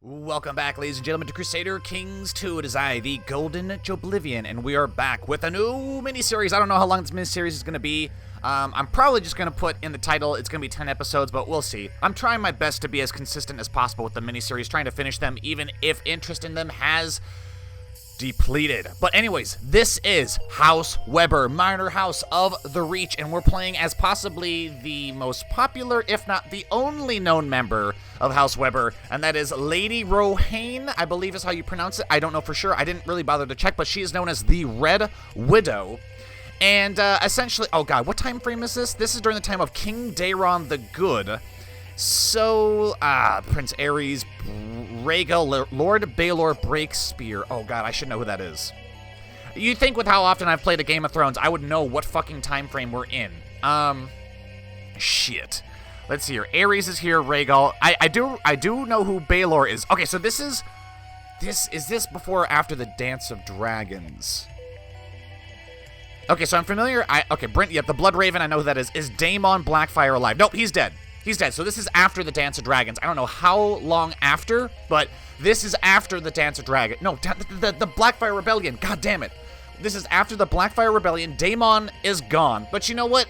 Welcome back, ladies and gentlemen, to Crusader Kings 2. It is I, the Golden Joeblivion, and we are back with a new miniseries. I don't know how long this miniseries is going to be. I'm probably just going to put in the title, it's going to be 10 episodes, but we'll see. I'm trying my best to be as consistent as possible with the miniseries, trying to finish them, even if interest in them has depleted. But anyways, this is House Weber, Minor House of the Reach, and we're playing as possibly the most popular, if not the only known member of House Weber, and that is Lady Rohane, I believe is how you pronounce it. I don't know for sure. I didn't really bother to check, but she is known as the Red Widow. And essentially, oh god, what time frame is this? This is during the time of King Daeron the Good. So, Prince Ares, Rhaegal, Lord Baelor Breakspear. Oh god, I should know who that is. You'd think with how often I've played a Game of Thrones, I would know what fucking time frame we're in. Shit. Let's see here. Ares is here, Rhaegal. I do know who Baelor is. Okay, so is this before or after the Dance of Dragons? Okay, so I'm familiar. Brent, yep, the Blood Raven, I know who that is. Is Daemon Blackfyre alive? Nope, he's dead. He's dead. So this is after the Dance of Dragons. I don't know how long after, but this is after the Dance of Dragons. No, the Blackfyre Rebellion. God damn it. This is after the Blackfyre Rebellion. Daemon is gone. But you know what?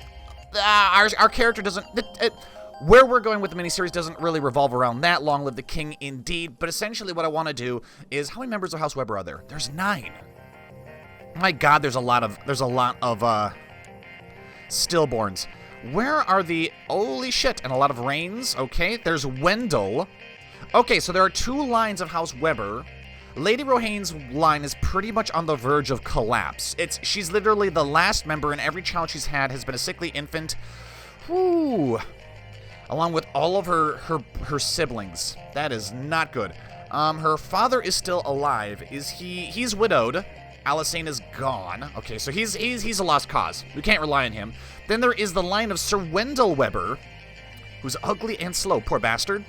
Our character doesn't... where we're going with the miniseries doesn't really revolve around that. Long live the king, indeed. But essentially what I want to do is... How many members of House Weber are there? There's 9. My god, there's a lot of stillborns. Where are the... Holy shit, and a lot of Rains. Okay, there's Wendell. Okay, so there are 2 lines of House Weber. Lady Rohane's line is pretty much on the verge of collapse. She's literally the last member, and every child she's had has been a sickly infant. Whew. Along with all of her siblings. That is not good. Her father is still alive. He's widowed. Alysanne is gone. Okay, so he's a lost cause. We can't rely on him. Then there is the line of Sir Wendell Weber, who's ugly and slow, poor bastard.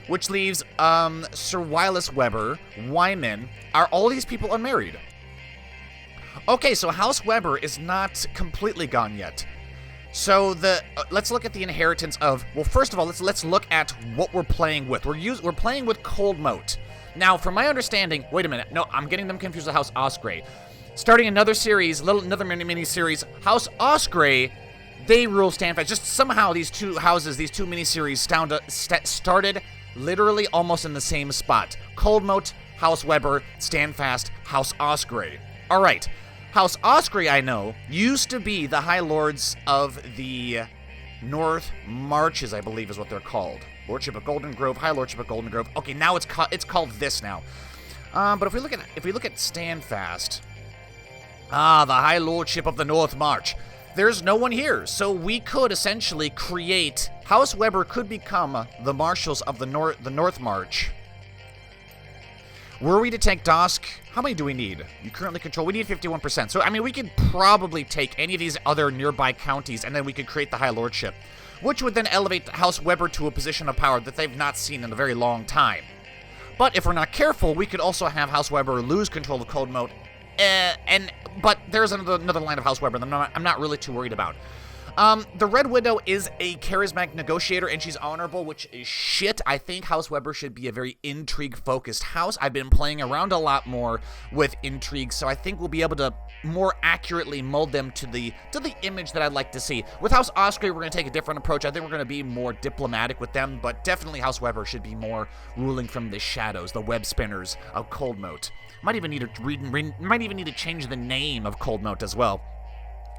Which leaves Sir Wylis Weber, Wyman. Are all these people unmarried? Okay, so House Weber is not completely gone yet. So let's look at the inheritance of... Well, first of all, let's look at what we're playing with. We're playing with Coldmoat. Now, from my understanding... Wait a minute. No, I'm getting them confused with House Osprey. Starting another series, another mini-series, House Osprey, they rule Standfast. Just somehow these 2 houses, these 2 mini-series started literally almost in the same spot. Coldmoat, House Weber, Standfast, House Osprey. All right. House Osprey, I know, used to be the High Lords of the North Marches, I believe is what they're called. Lordship of Goldengrove, High Lordship of Goldengrove. Okay, now it's called this now. But if we look at Standfast, the High Lordship of the North March, there's no one here, so we could essentially create... House Weber could become the Marshals of the North March. Were we to take Dosk, how many do we need? You currently control... We need 51%. So, I mean, we could probably take any of these other nearby counties, and then we could create the High Lordship, which would then elevate House Weber to a position of power that they've not seen in a very long time. But if we're not careful, we could also have House Weber lose control of Coldmoat, but there's another line of House Weber that I'm not really too worried about. The Red Widow is a charismatic negotiator, and she's honorable, which is shit. I think House Weber should be a very intrigue-focused house. I've been playing around a lot more with intrigue, so I think we'll be able to more accurately mold them to the image that I'd like to see. With House Osprey, we're going to take a different approach. I think we're going to be more diplomatic with them, but definitely House Weber should be more ruling from the shadows, the web spinners of Coldmoat. Might even need to change the name of Coldmoat as well.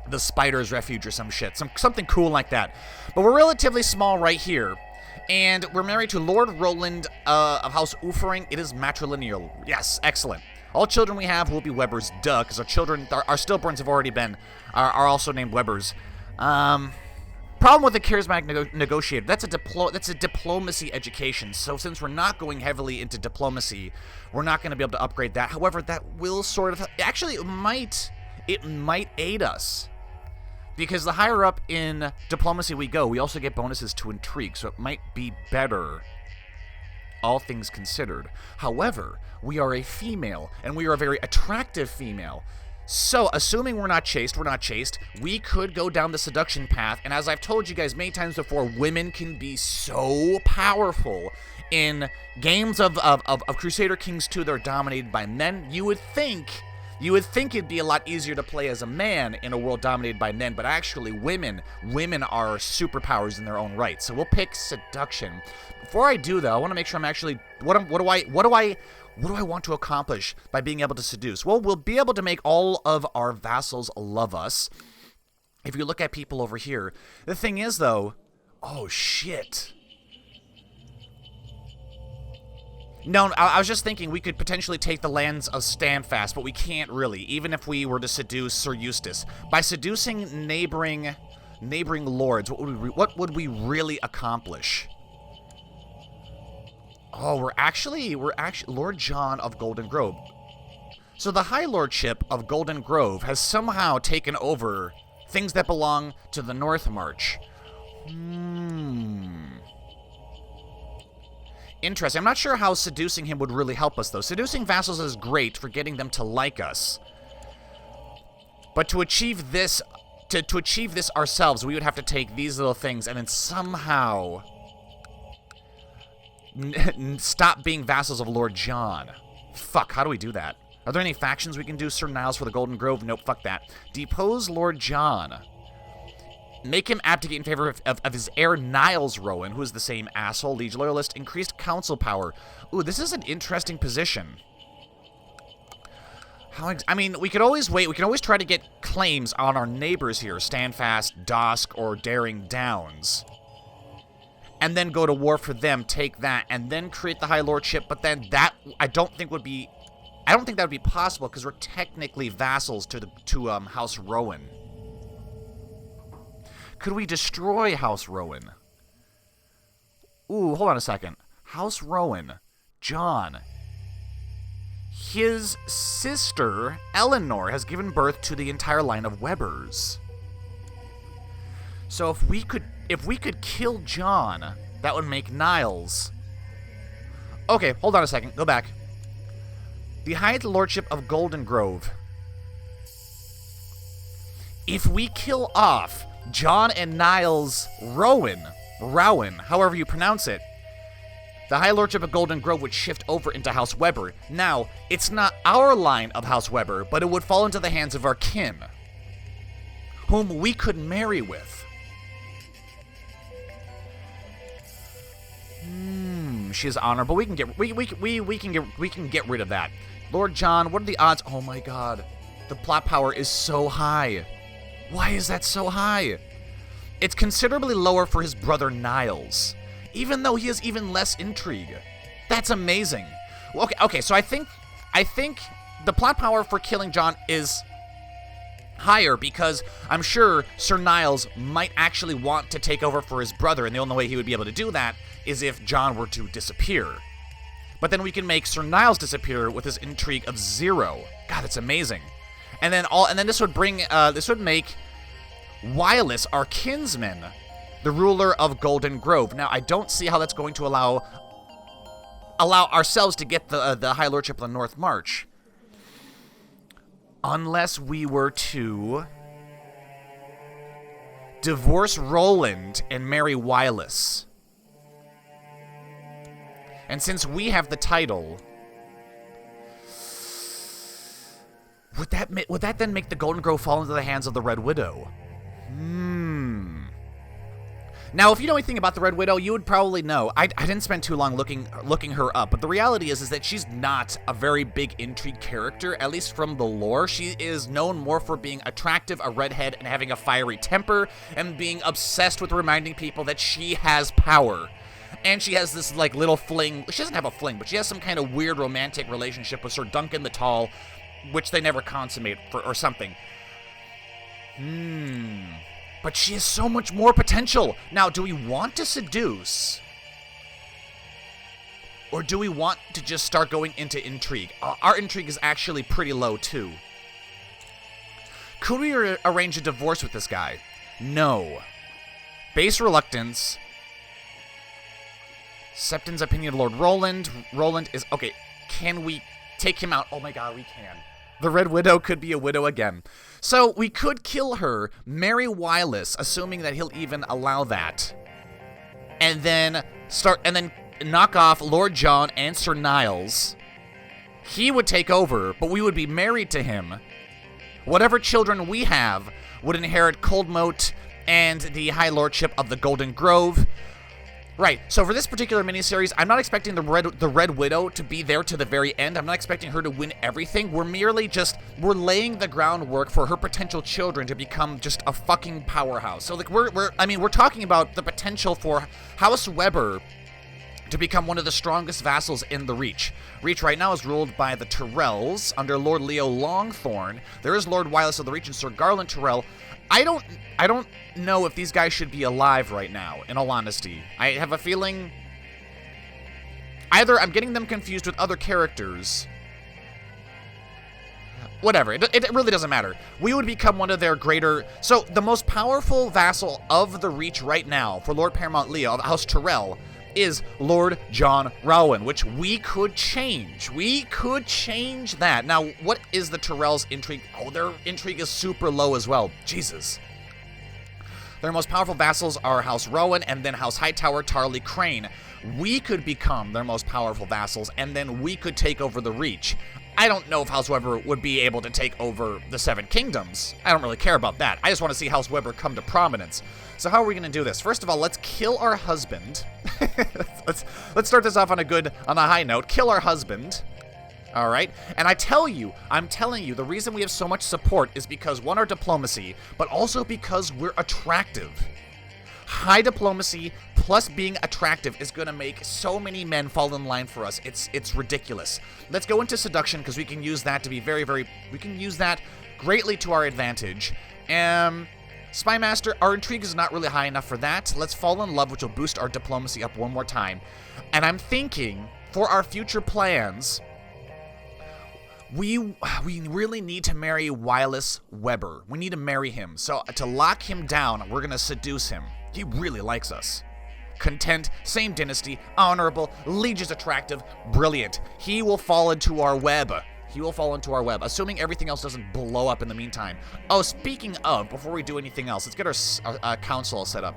The Spider's Refuge or some shit. Something cool like that. But we're relatively small right here. And we're married to Lord Roland of House Ufering. It is matrilineal. Yes, excellent. All children we have will be Webers, duh, because our stillborns have already been, are also named Webers. Problem with the charismatic negotiator, that's a diplomacy education. So since we're not going heavily into diplomacy, we're not going to be able to upgrade that. However, that will sort of... Actually, it might aid us. Because the higher up in diplomacy we go, we also get bonuses to intrigue, so it might be better, all things considered. However, we are a female, and we are a very attractive female. So, assuming we're not chaste, we could go down the seduction path, and as I've told you guys many times before, women can be so powerful in games of Crusader Kings 2 that are dominated by men. You would think it'd be a lot easier to play as a man in a world dominated by men, but actually women are superpowers in their own right. So we'll pick seduction. Before I do though, I want to make sure I'm actually what do I want to accomplish by being able to seduce? Well, we'll be able to make all of our vassals love us. If you look at people over here, the thing is though, oh shit. No, I was just thinking we could potentially take the lands of Standfast, but we can't really, even if we were to seduce Sir Eustace. By seducing neighboring lords, what would we really accomplish? Oh, we're actually Lord John of Goldengrove. So the High Lordship of Goldengrove has somehow taken over things that belong to the North March. Interesting. I'm not sure how seducing him would really help us, though. Seducing vassals is great for getting them to like us. But to achieve this, to achieve this ourselves, we would have to take these little things and then somehow stop being vassals of Lord John. Fuck, how do we do that? Are there any factions we can do? Sir Niles for the Goldengrove? Nope, fuck that. Depose Lord John. Make him abdicate in favor of his heir Niles Rowan, who is the same asshole, liege loyalist. Increased council power. Ooh, this is an interesting position. I mean, we could always wait. We can always try to get claims on our neighbors here, Standfast, Dosk, or Daring Downs. And then go to war for them, take that, and then create the High Lordship. But then that, I don't think that would be possible because we're technically vassals to House Rowan. Could we destroy House Rowan? Ooh, hold on a second. House Rowan. John. His sister, Eleanor, has given birth to the entire line of Webbers. So if we could kill John, that would make Niles. Okay, hold on a second. Go back. The High Lordship of Goldengrove. If we kill off John and Niles Rowan, however you pronounce it, the High Lordship of Goldengrove would shift over into House Webber. Now, it's not our line of House Webber, but it would fall into the hands of our kin, whom we could marry with. She is honorable. We can get rid of that. Lord John, what are the odds? Oh my god, the plot power is so high. Why is that so high? It's considerably lower for his brother Niles, even though he has even less intrigue. That's amazing. Okay, so I think the plot power for killing John is higher because I'm sure Sir Niles might actually want to take over for his brother, and the only way he would be able to do that is if John were to disappear. But then we can make Sir Niles disappear with his intrigue of 0. God, that's amazing. And then this would make Wylus, our kinsman, the ruler of Goldengrove. Now, I don't see how that's going to allow ourselves to get the High Lordship of the North March. Unless we were to divorce Roland and marry Wylus. And since we have the title, would that then make the Goldengrove fall into the hands of the Red Widow? Now, if you know anything about the Red Widow, you would probably know. I didn't spend too long looking her up, but the reality is that she's not a very big intrigue character, at least from the lore. She is known more for being attractive, a redhead, and having a fiery temper, and being obsessed with reminding people that she has power. And she has this, like, little fling. She doesn't have a fling, but she has some kind of weird romantic relationship with Sir Duncan the Tall, which they never consummate or something. But she has so much more potential. Now, do we want to seduce? Or do we want to just start going into intrigue? Our intrigue is actually pretty low, too. Could we arrange a divorce with this guy? No. Base reluctance. Septon's opinion of Lord Roland. Roland is... Okay, can we take him out? Oh my god, we can. The Red Widow could be a widow again. So we could kill her, marry Wylus, assuming that he'll even allow that. And then knock off Lord John and Sir Niles. He would take over, but we would be married to him. Whatever children we have would inherit Coldmoat and the High Lordship of the Golden Grove. Right, so for this particular miniseries, I'm not expecting the Red Widow to be there to the very end. I'm not expecting her to win everything. We're laying the groundwork for her potential children to become just a fucking powerhouse. So like we're talking about the potential for House Weber to become one of the strongest vassals in the Reach. Reach right now is ruled by the Tyrells under Lord Leo Longthorn. There is Lord Wylus of the Reach and Sir Garland Tyrell. I don't know if these guys should be alive right now, in all honesty. I have a feeling either I'm getting them confused with other characters. Whatever, it really doesn't matter. We would become one of their greater... So, the most powerful vassal of the Reach right now for Lord Paramount Leo of House Tyrell is Lord John Rowan, which we could change. We could change that. Now, what is the Tyrells' intrigue? Oh, their intrigue is super low as well. Jesus. Their most powerful vassals are House Rowan and then House Hightower, Tarley Crane. We could become their most powerful vassals, and then we could take over the Reach. I don't know if House Weber would be able to take over the Seven Kingdoms. I don't really care about that. I just want to see House Weber come to prominence. So how are we going to do this? First of all, let's kill our husband. let's start this off on a high note. Kill our husband. All right? And I'm telling you, the reason we have so much support is because, one, our diplomacy, but also because we're attractive. High diplomacy plus being attractive is going to make so many men fall in line for us. It's ridiculous. Let's go into seduction because we can use that to be we can use that greatly to our advantage. Spymaster, our intrigue is not really high enough for that. Let's fall in love, which will boost our diplomacy up one more time. And I'm thinking, for our future plans, we really need to marry Wylus Weber. We need to marry him. So to lock him down, we're going to seduce him. He really likes us. Content, same dynasty, honorable, liege is attractive, brilliant. He will fall into our web. Assuming everything else doesn't blow up in the meantime. Oh, speaking of, before we do anything else, let's get our council set up.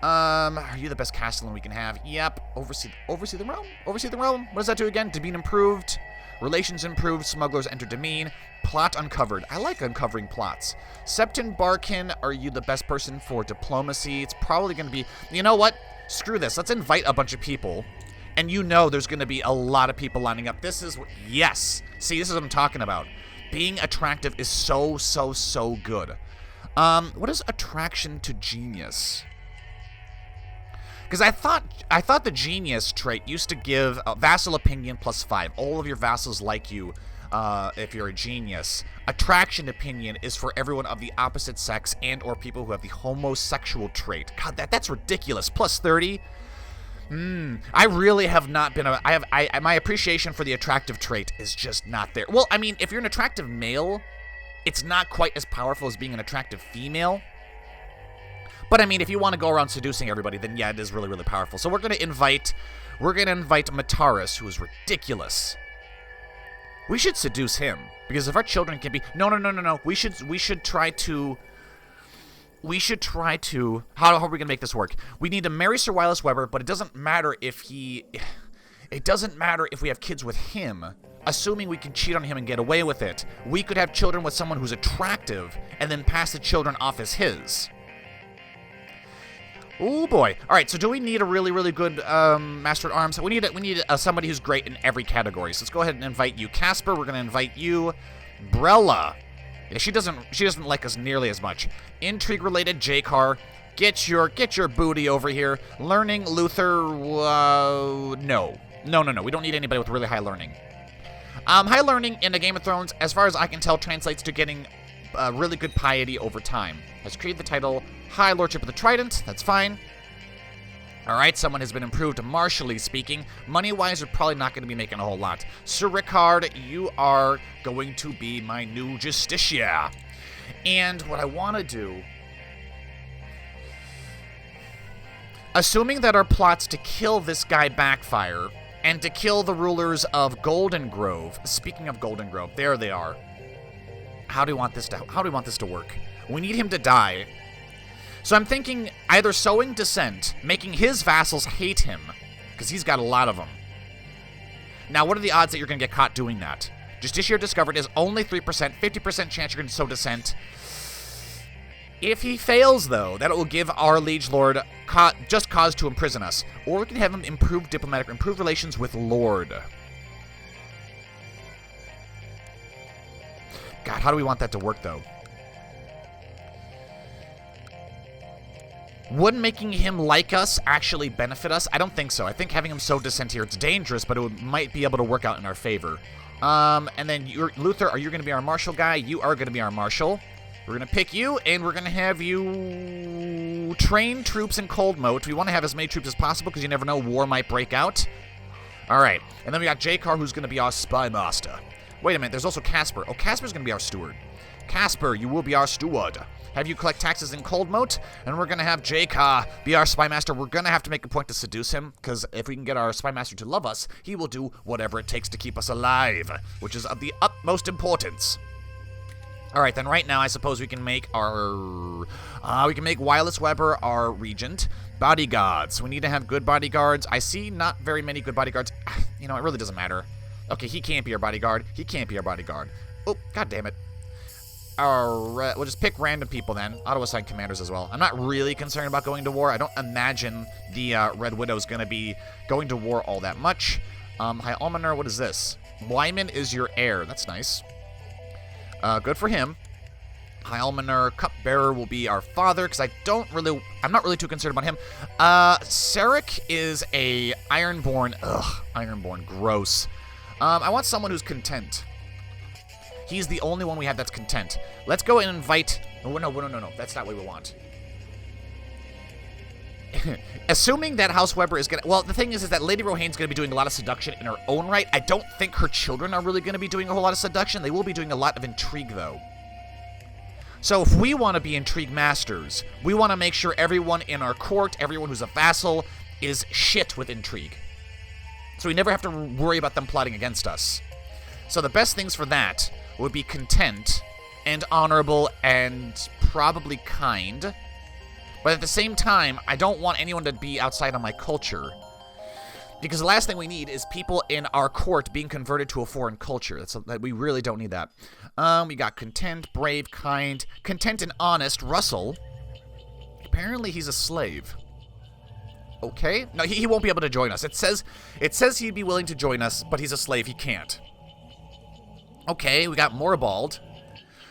Are you the best castellan we can have? Yep. Oversee the realm? Oversee the realm? What does that do again? Demean improved. Relations improved. Smugglers enter Demean. Plot uncovered. I like uncovering plots. Septon Barkin, are you the best person for diplomacy? It's probably going to be... You know what? Screw this. Let's invite a bunch of people. And you know there's going to be a lot of people lining up. This is... Yes. See, this is what I'm talking about. Being attractive is so good. What is attraction to genius? Because I thought the genius trait used to give vassal opinion +5. All of your vassals like you if you're a genius. Attraction opinion is for everyone of the opposite sex and or people who have the homosexual trait. God, that's ridiculous. +30. I really have not been my appreciation for the attractive trait is just not there. Well, I mean, if you're an attractive male, it's not quite as powerful as being an attractive female. But I mean, if you want to go around seducing everybody, then yeah, it is really, really powerful. So we're gonna invite Mataris, who is ridiculous. We should seduce him because if our children can be no. We should try to. How are we gonna make this work? We need to marry Sir Wylus Weber, but it doesn't matter if we have kids with him. Assuming we can cheat on him and get away with it, we could have children with someone who's attractive and then pass the children off as his. Oh boy! All right, so do we need a really, really good Master at Arms? We need somebody who's great in every category. So let's go ahead and invite you, Casper. We're gonna invite you, Brella. Yeah, she doesn't like us nearly as much. Intrigue related, J-Car. Get your booty over here. Learning, Luther. No. We don't need anybody with really high learning. High learning in the Game of Thrones, as far as I can tell, translates to getting really good piety over time. Has created the title High Lordship of the Trident. That's fine. Alright, someone has been improved martially speaking. Money-wise, we're probably not going to be making a whole lot. Sir Ricard, you are going to be my new Justicia. And what I want to do... Assuming that our plots to kill this guy backfire, and to kill the rulers of Goldengrove... Speaking of Goldengrove, there they are. How do we want this to work? We need him to die. So I'm thinking either sowing dissent, making his vassals hate him, because he's got a lot of them. Now, what are the odds that you're going to get caught doing that? Justiciar discovered is only 3%, 50% chance you're going to sow dissent. If he fails, though, that will give our liege lord just cause to imprison us. Or we can have him improve diplomatic, improve relations with Lord. God, how do we want that to work, though? Would making him like us actually benefit us? I don't think so. I think having him sow dissent here, it's dangerous, but it might be able to work out in our favor. And then Luther, are you going to be our marshal guy? You are going to be our marshal. We're going to pick you, and we're going to have you train troops in Coldmoat. We want to have as many troops as possible, because you never know, war might break out. All right. And then we got Jakar, who's going to be our spy master. Wait a minute, there's also Casper. Oh, Casper's going to be our steward. Casper, you will be our steward. Have you collect taxes in Coldmoat, and we're going to have Jakar be our spy master. We're going to have to make a point to seduce him, because if we can get our spy master to love us, he will do whatever it takes to keep us alive, which is of the utmost importance. All right, then right now I suppose we can make our... we can make Wireless Weber our regent. Bodyguards. We need to have good bodyguards. I see not very many good bodyguards. You know, it really doesn't matter. Okay, he can't be our bodyguard. He can't be our bodyguard. Oh, god damn it. Alright, we'll just pick random people then. Auto-assign commanders as well. I'm not really concerned about going to war. I don't imagine the Red Widow's going to be going to war all that much. High Almoner, what is this? Wyman is your heir. That's nice. Good for him. High Almoner, Cupbearer will be our father, because I'm not really too concerned about him. Sarek is a Ironborn. Ugh, Ironborn, gross. I want someone who's content. He's the only one we have that's content. Let's go and invite... No. That's not what we want. Assuming that House Weber is going to... Well, the thing is that Lady Rohane's going to be doing a lot of seduction in her own right. I don't think her children are really going to be doing a whole lot of seduction. They will be doing a lot of intrigue, though. So if we want to be intrigue masters, we want to make sure everyone in our court, everyone who's a vassal, is shit with intrigue. So we never have to worry about them plotting against us. So the best things for that would be content and honorable and probably kind. But at the same time, I don't want anyone to be outside of my culture. Because the last thing we need is people in our court being converted to a foreign culture. We really don't need that. We got content, brave, kind, content and honest. Russell. Apparently he's a slave. Okay. No, he won't be able to join us. It says he'd be willing to join us, but he's a slave. He can't. Okay, we got Moribald.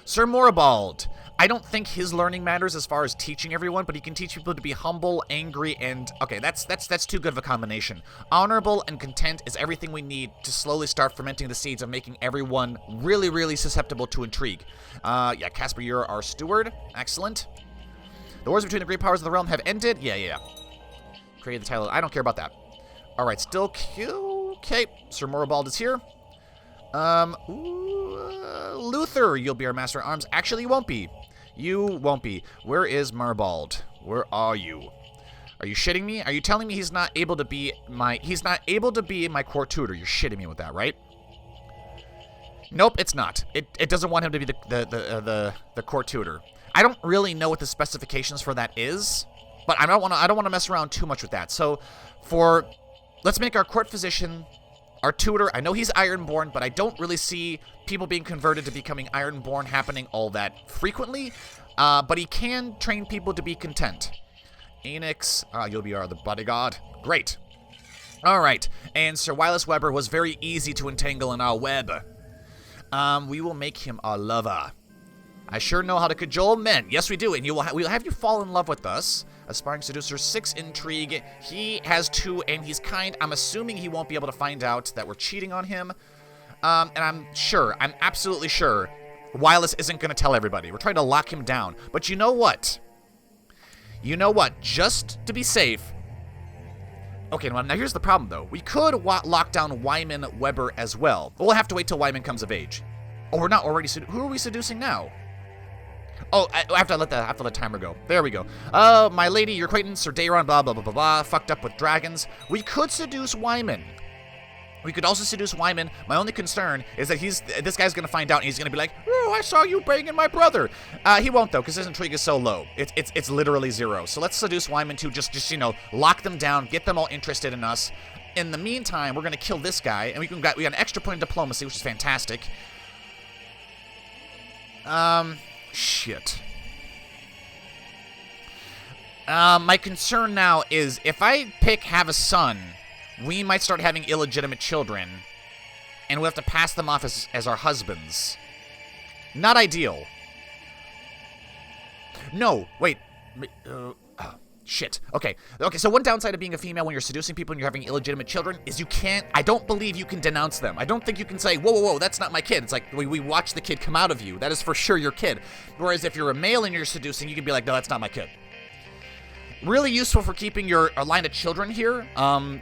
Sir Moribald. I don't think his learning matters as far as teaching everyone, but he can teach people to be humble, angry, and... Okay, that's too good of a combination. Honorable and content is everything we need to slowly start fermenting the seeds of making everyone really, really susceptible to intrigue. Yeah, Casper, you're our steward. Excellent. The wars between the great powers of the realm have ended. Yeah. Create the title. I don't care about that. All right, still cute. Okay, Sir Moribald is here. Luther, you'll be our master at arms. Actually, you won't be. You won't be. Where is Moribald? Where are you? Are you shitting me? Are you telling me he's not able to be my court tutor? You're shitting me with that, right? Nope, it's not. It doesn't want him to be the court tutor. I don't really know what the specifications for that is, but I don't want to mess around too much with that. So, let's make our court physician our tutor. I know he's Ironborn, but I don't really see people being converted to becoming Ironborn happening all that frequently. But he can train people to be content. Enix, you'll be the bodyguard. Great. All right. And Sir Wireless Weber was very easy to entangle in our web. We will make him our lover. I sure know how to cajole men. Yes, we do. And we'll have you fall in love with us. Aspiring seducer, 6 intrigue. He has 2, and he's kind. I'm assuming he won't be able to find out that we're cheating on him. And I'm absolutely sure, Wireless isn't going to tell everybody. We're trying to lock him down. But you know what? Just to be safe. Okay, well, now here's the problem, though. We could lock down Wyman Weber as well. But we'll have to wait till Wyman comes of age. Oh, we're not already who are we seducing now? Oh, I have to let the timer go. There we go. My lady, your acquaintance, Sir Dayron, blah, blah, blah, blah, blah, fucked up with dragons. We could seduce Wyman. We could also seduce Wyman. My only concern is that this guy's going to find out and he's going to be like, oh, I saw you banging my brother. He won't, though, because his intrigue is so low. It's literally 0. So let's seduce Wyman to just lock them down, get them all interested in us. In the meantime, we're going to kill this guy, and we got an extra point in diplomacy, which is fantastic. Shit. My concern now is if I pick have a son, we might start having illegitimate children, and we'll have to pass them off as our husbands. Not ideal. No, wait. Shit. Okay, so one downside of being a female when you're seducing people and you're having illegitimate children is I don't believe you can denounce them. I don't think you can say, whoa, that's not my kid. It's like, we watched the kid come out of you. That is for sure your kid. Whereas if you're a male and you're seducing, you can be like, no, that's not my kid. Really useful for keeping your line of children here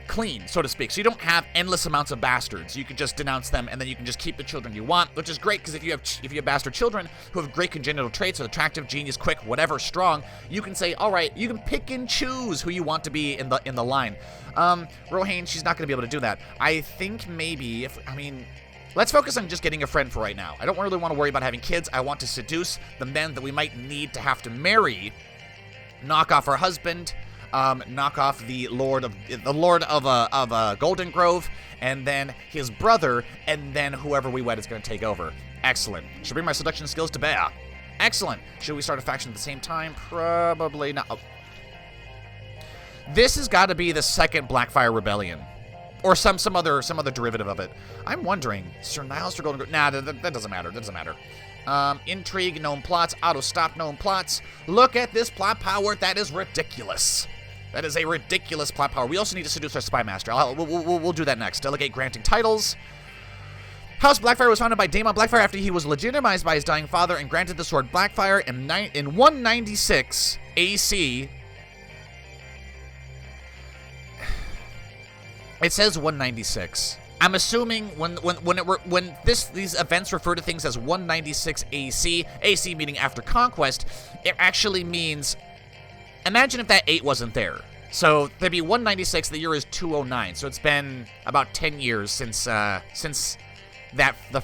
clean, so to speak. So you don't have endless amounts of bastards. You can just denounce them, and then you can just keep the children you want, which is great, because if you have bastard children who have great congenital traits, are attractive, genius, quick, whatever, strong, you can say, all right, you can pick and choose who you want to be in the line. Rohain, she's not going to be able to do that. I think maybe, let's focus on just getting a friend for right now. I don't really want to worry about having kids. I want to seduce the men that we might need to have to marry. Knock off her husband, knock off the Lord of Goldengrove, and then his brother, and then whoever we wed is going to take over. Excellent. Should bring my seduction skills to bear. Excellent. Should we start a faction at the same time? Probably not. Oh. This has got to be the second Blackfire Rebellion, or some other derivative of it. I'm wondering, Sir Niles or Goldengrove? Nah, that doesn't matter. That doesn't matter. Intrigue, known plots, auto-stop, known plots. Look at this plot power. That is ridiculous. That is a ridiculous plot power. We also need to seduce our spy master. We'll do that next. Delegate granting titles. House Blackfire was founded by Daemon Blackfire after he was legitimized by his dying father and granted the sword Blackfire in 196 AC. It says 196. I'm assuming when these events refer to things as 196 AC, AC meaning after conquest, it actually means, imagine if that 8 wasn't there. So there'd be 196, the year is 209, so it's been about 10 years since the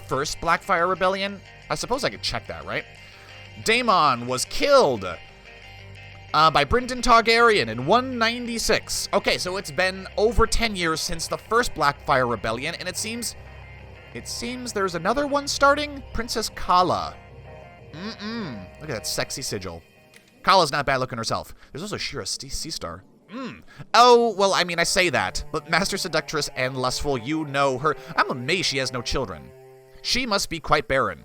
first Blackfire Rebellion. I suppose I could check that, right? Daemon was killed by Brynden Targaryen in 196. Okay, so it's been over 10 years since the first Blackfire Rebellion, and it seems there's another one starting. Princess Kala. Look at that sexy sigil. Kala's not bad looking herself. There's also Shira Seastar. Oh, well, I say that, but Master Seductress and Lustful, you know her. I'm amazed she has no children. She must be quite barren.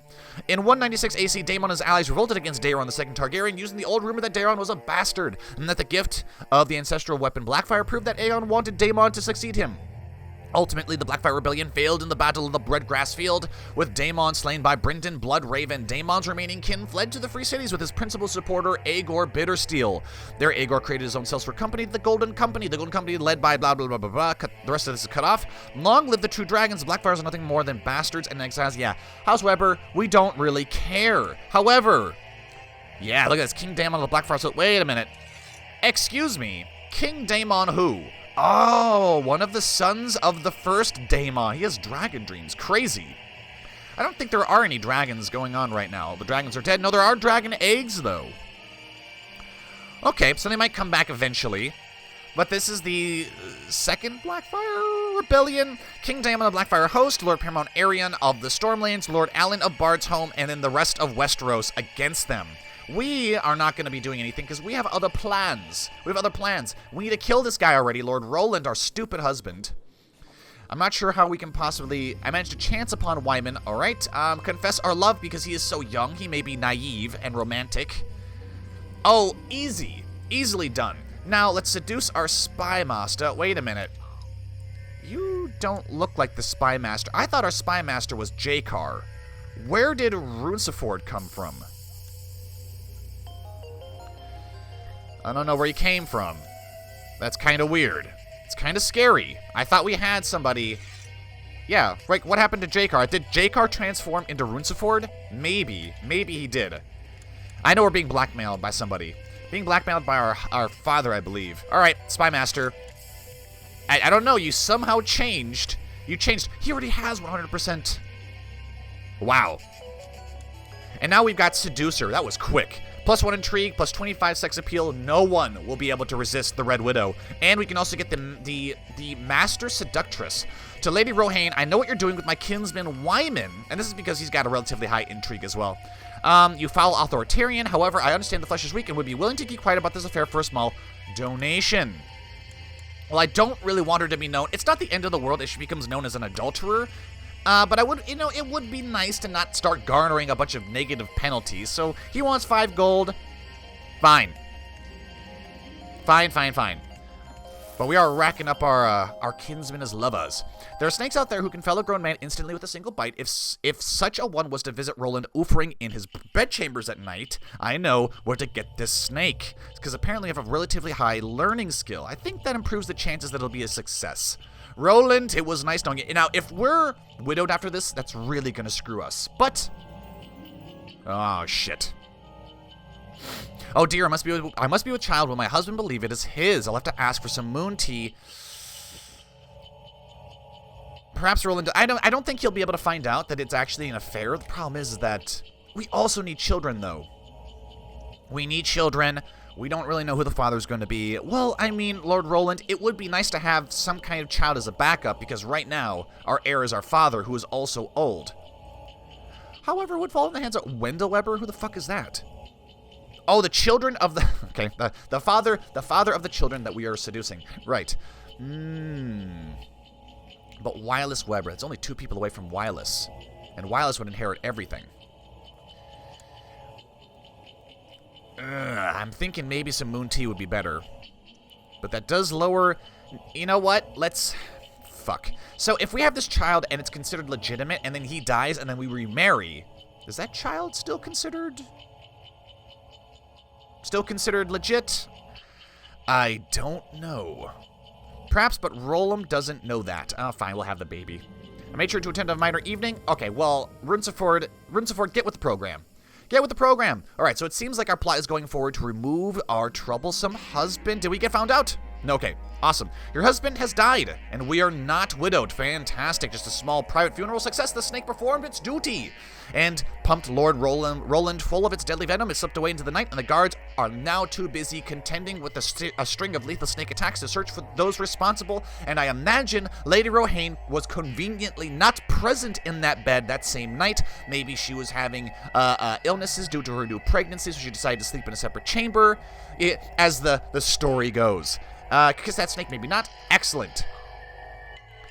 In 196 AC, Daemon and his allies revolted against Daeron II Targaryen, using the old rumor that Daeron was a bastard, and that the gift of the ancestral weapon Blackfire proved that Aeon wanted Daemon to succeed him. Ultimately, the Blackfire Rebellion failed in the Battle of the Breadgrass Field, with Daemon slain by Brynden Bloodraven. Daemon's remaining kin fled to the Free Cities with his principal supporter, Aegor Bittersteel. There, Aegor created his own self-sort company, the Golden Company. The Golden Company led by blah, blah, blah, blah, blah. The rest of this is cut off. Long live the true dragons. The Blackfires are nothing more than bastards and exiles. Yeah, House Weber, we don't really care. However, yeah, look at this. King Daemon of the Blackfire. So, wait a minute. Excuse me. King Daemon who? Oh, one of the sons of the first Daemon. He has dragon dreams. Crazy. I don't think there are any dragons going on right now. The dragons are dead. No, there are dragon eggs, though. Okay, so they might come back eventually. But this is the second Blackfire Rebellion. King Daemon of the Blackfire host, Lord Paramount Arion of the Stormlands, Lord Alan of Bard's Home, and then the rest of Westeros against them. We are not going to be doing anything because we have other plans. We need to kill this guy already, Lord Roland, our stupid husband. I'm not sure how we can possibly... I managed to chance upon Wyman. All right. Confess our love because he is so young. He may be naive and romantic. Oh, easy. Easily done. Now, let's seduce our spy master. Wait a minute. You don't look like the spy master. I thought our spy master was Jakar. Where did Runesiford come from? I don't know where he came from. That's kind of weird. It's kind of scary. I thought we had somebody... Yeah, right, what happened to Jakar? Did Jakar transform into Runesiford? Maybe. Maybe he did. I know we're being blackmailed by somebody. Being blackmailed by our father, I believe. Alright, Spy Master. I don't know, you somehow changed You changed. He already has 100%. Wow. And now we've got Seducer. That was quick. +1 intrigue, +25 sex appeal. No one will be able to resist the Red Widow. And we can also get the Master Seductress. To Lady Rohain, I know what you're doing with my kinsman Wyman. And this is because he's got a relatively high intrigue as well. You foul authoritarian. However, I understand the flesh is weak and would be willing to keep quiet about this affair for a small donation. Well, I don't really want her to be known. It's not the end of the world if she becomes known as an adulterer. But I would, it would be nice to not start garnering a bunch of negative penalties. So he wants 5 gold. Fine. Fine. But we are racking up our kinsmen as lovers. There are snakes out there who can fell a grown man instantly with a single bite. If such a one was to visit Roland offering in his bedchambers at night, I know where to get this snake. Because apparently I have a relatively high learning skill. I think that improves the chances that it'll be a success. Roland, it was nice knowing you. Now, if we're widowed after this, that's really going to screw us. But, oh, shit. Oh, dear, I must be with child. Will my husband believe it is his? I'll have to ask for some moon tea. Perhaps Roland, I don't think he'll be able to find out that it's actually an affair. The problem is that we also need children, though. We need children. We don't really know who the father's going to be. Well, I mean, Lord Roland, it would be nice to have some kind of child as a backup, because right now, our heir is our father, who is also old. However, it would fall in the hands of Wendell Weber. Who the fuck is that? Oh, the children of the... Okay, the father of the children that we are seducing. Right. But Wireless Weber, it's only 2 people away from Wireless. And Wireless would inherit everything. I'm thinking maybe some moon tea would be better. But that does lower... You know what? Let's... Fuck. So if we have this child and it's considered legitimate, and then he dies and then we remarry, is that child still considered... legit? I don't know. Perhaps, but Roland doesn't know that. Oh, fine, we'll have the baby. I made sure to attend a minor evening. Okay, well, Runesaford, get with the program. Get with the program. All right, so it seems like our plot is going forward to remove our troublesome husband. Did we get found out? No, okay, awesome. Your husband has died, and we are not widowed. Fantastic. Just a small private funeral success. The snake performed its duty and pumped Lord Roland full of its deadly venom. It slipped away into the night, and the guards are now too busy contending with a string of lethal snake attacks to search for those responsible. And I imagine Lady Rohain was conveniently not present in that bed that same night. Maybe she was having illnesses due to her new pregnancy, so she decided to sleep in a separate chamber, as the story goes. Kiss that snake, maybe not. Excellent.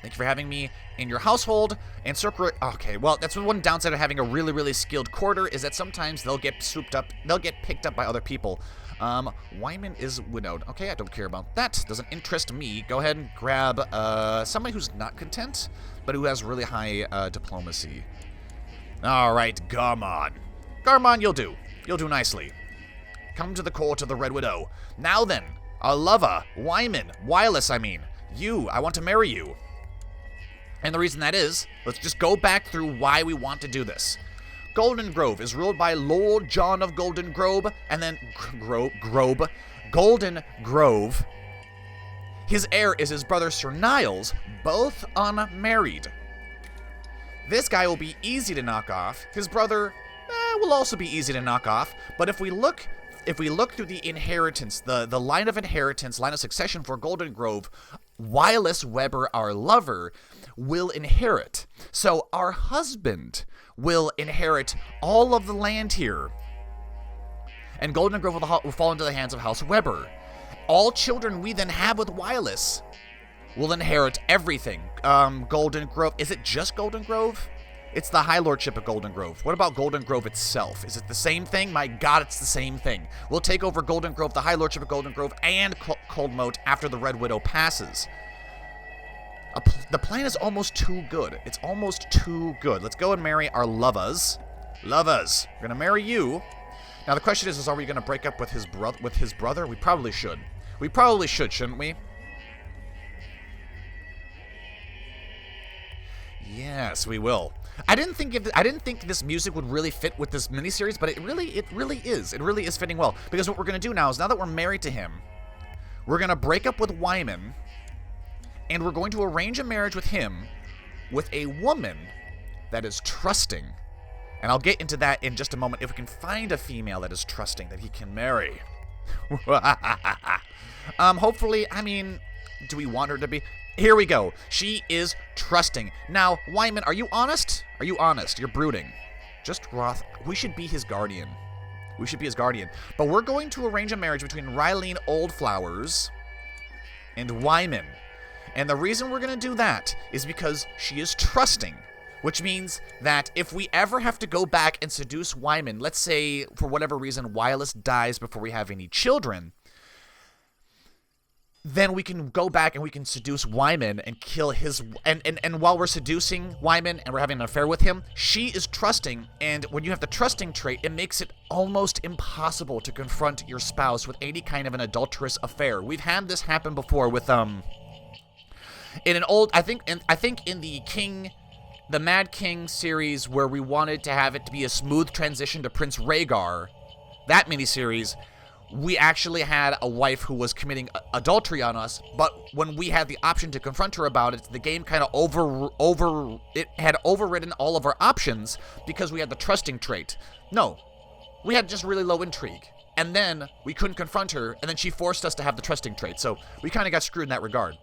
Thank you for having me in your household. And circle... Okay, well, that's one downside of having a really, really skilled courter, is that sometimes they'll get swooped up. They'll get picked up by other people. Wyman is widowed. Okay, I don't care about that. Doesn't interest me. Go ahead and grab somebody who's not content, but who has really high diplomacy. All right, Garmon. Garmon, you'll do. You'll do nicely. Come to the court of the Red Widow. Now then, a lover, Wyman, Wireless, I mean. You, I want to marry you. And the reason that is, let's just go back through why we want to do this. Goldengrove is ruled by Lord John of Goldengrove, and then Goldengrove. His heir is his brother Sir Niles, both unmarried. This guy will be easy to knock off. His brother will also be easy to knock off. But if we look through the inheritance, the line of inheritance, line of succession for Goldengrove, Wireless Weber, our lover, will inherit. So our husband will inherit all of the land here. And Goldengrove will fall into the hands of House Weber. All children we then have with Wireless will inherit everything. Goldengrove, is it just Goldengrove? It's the High Lordship of Goldengrove. What about Goldengrove itself? Is it the same thing? My God, it's the same thing. We'll take over Goldengrove, the High Lordship of Goldengrove, and Coldmoat after the Red Widow passes. The plan is almost too good. It's almost too good. Let's go and marry our lovers. Lovers. We're going to marry you. Now, the question is are we going to break up with his brother? We probably should. We probably should, shouldn't we? Yes, we will. I didn't think this music would really fit with this miniseries, but it really is. It really is fitting well. Because what we're going to do now is, now that we're married to him, we're going to break up with Wyman, and we're going to arrange a marriage with him with a woman that is trusting. And I'll get into that in just a moment if we can find a female that is trusting that he can marry. Hopefully, I mean, do we want her to be? Here we go. She is trusting. Now, Wyman, are you honest? Are you honest? You're brooding. Just Roth. We should be his guardian. We should be his guardian. But we're going to arrange a marriage between Rylene Oldflowers and Wyman. And the reason we're going to do that is because she is trusting. Which means that if we ever have to go back and seduce Wyman, let's say for whatever reason Wylus dies before we have any children, then we can go back and we can seduce Wyman and kill his... And while we're seducing Wyman and we're having an affair with him, she is trusting, and when you have the trusting trait, it makes it almost impossible to confront your spouse with any kind of an adulterous affair. We've had this happen before with, in an old... I think in the Mad King series where we wanted to have it to be a smooth transition to Prince Rhaegar, that miniseries, we actually had a wife who was committing adultery on us, but when we had the option to confront her about it, the game kind of it had overridden all of our options because we had the trusting trait. No, we had just really low intrigue. And then we couldn't confront her, and then she forced us to have the trusting trait. So we kind of got screwed in that regard.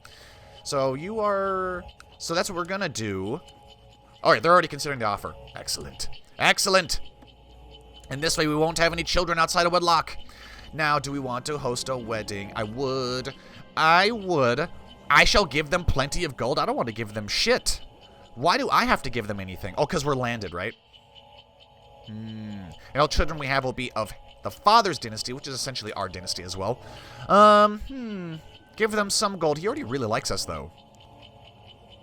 So that's what we're gonna do. All right, they're already considering the offer. Excellent. Excellent. And this way we won't have any children outside of wedlock. Now, do we want to host a wedding? I would. I shall give them plenty of gold. I don't want to give them shit. Why do I have to give them anything? Oh, because we're landed, right? And all children we have will be of the father's dynasty, which is essentially our dynasty as well. Give them some gold. He already really likes us, though.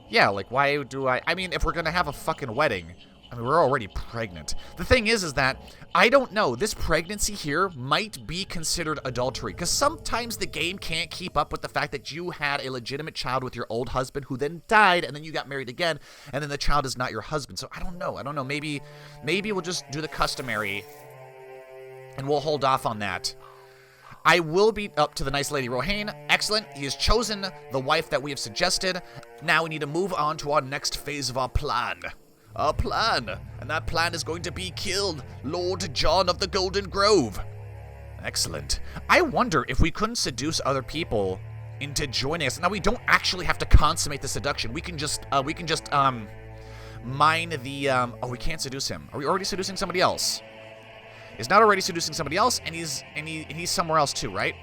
Yeah, like, why do I mean, if we're gonna have a fucking wedding, I mean, we're already pregnant. The thing is that, I don't know, this pregnancy here might be considered adultery, because sometimes the game can't keep up with the fact that you had a legitimate child with your old husband who then died, and then you got married again, and then the child is not your husband. So, I don't know, maybe we'll just do the customary, and we'll hold off on that. I will be up to the nice Lady Rohain. Excellent. He has chosen the wife that we have suggested. Now we need to move on to our next phase of our plan. Our plan. And that plan is going to be killed Lord John of the Golden Grove. Excellent. I wonder if we couldn't seduce other people into joining us. Now, we don't actually have to consummate the seduction. We can just mine the, oh, we can't seduce him. Are we already seducing somebody else? He's not already seducing somebody else, and he's somewhere else too, right?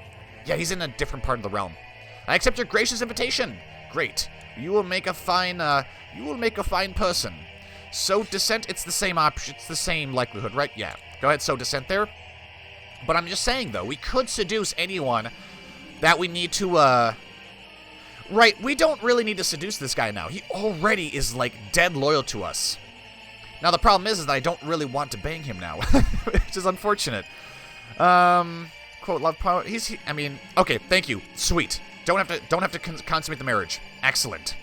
Yeah, he's in a different part of the realm. I accept your gracious invitation. Great. You will make a fine person. Sow descent, it's the same option, it's the same likelihood, right? Yeah. Go ahead, sow descent there. But I'm just saying, though, we could seduce anyone that we need to, Right, we don't really need to seduce this guy now. He already is, like, dead loyal to us. Now, the problem is that I don't really want to bang him now, which is unfortunate. Quote, love power. I mean, okay, thank you. Sweet. Don't have to consummate the marriage. Excellent.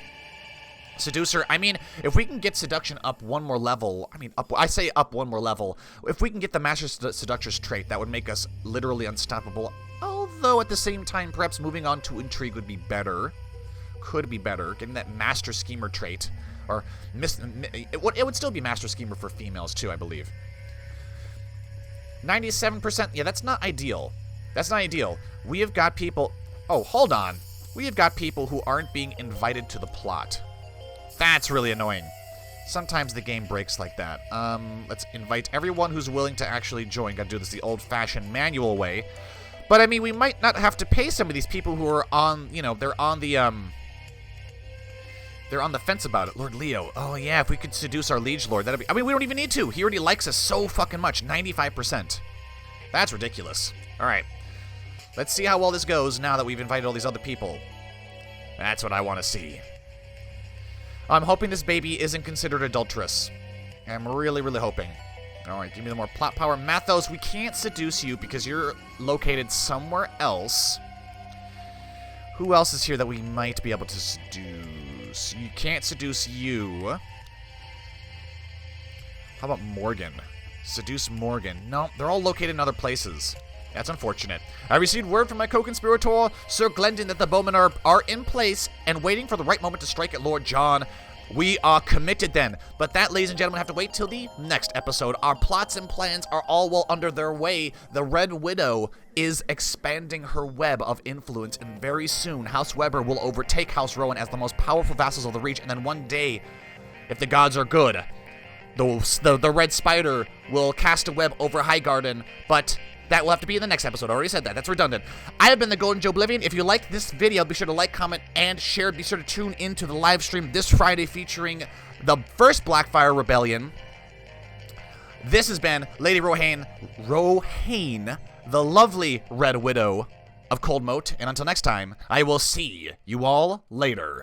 Seducer. I mean, if we can get seduction up one more level, I say up one more level. If we can get the Master Seductress trait, that would make us literally unstoppable. Although, at the same time, perhaps moving on to intrigue would be better. Could be better. Getting that Master Schemer trait. Or, it would still be Master Schemer for females, too, I believe. 97%. Yeah, that's not ideal. That's not ideal. We have got people... Oh, hold on. We have got people who aren't being invited to the plot. That's really annoying. Sometimes the game breaks like that. Let's invite everyone who's willing to actually join. Gotta do this the old-fashioned manual way. But, I mean, we might not have to pay some of these people who are on, you know, they're on the fence about it. Lord Leo. Oh, yeah, if we could seduce our liege lord, that'd be... I mean, we don't even need to. He already likes us so fucking much. 95%. That's ridiculous. All right. Let's see how well this goes now that we've invited all these other people. That's what I want to see. I'm hoping this baby isn't considered adulterous. I'm really, really hoping. All right, give me the more plot power. Mathos, we can't seduce you because you're located somewhere else. Who else is here that we might be able to seduce? You can't seduce you. How about Morgan? Seduce Morgan. No, they're all located in other places. That's unfortunate. I received word from my co-conspirator, Sir Glendon, that the bowmen are in place and waiting for the right moment to strike at Lord John. We are committed then. But that, ladies and gentlemen, have to wait till the next episode. Our plots and plans are all well under their way. The Red Widow is expanding her web of influence, and very soon House Weber will overtake House Rowan as the most powerful vassals of the Reach, and then one day, if the gods are good, the Red Spider will cast a web over Highgarden, but that will have to be in the next episode. I already said that. That's redundant. I have been the Golden Joeblivion. If you liked this video, be sure to like, comment, and share. Be sure to tune into the live stream this Friday featuring the first Blackfire Rebellion. This has been Lady Rohain, the lovely Red Widow of Coldmoat. And until next time, I will see you all later.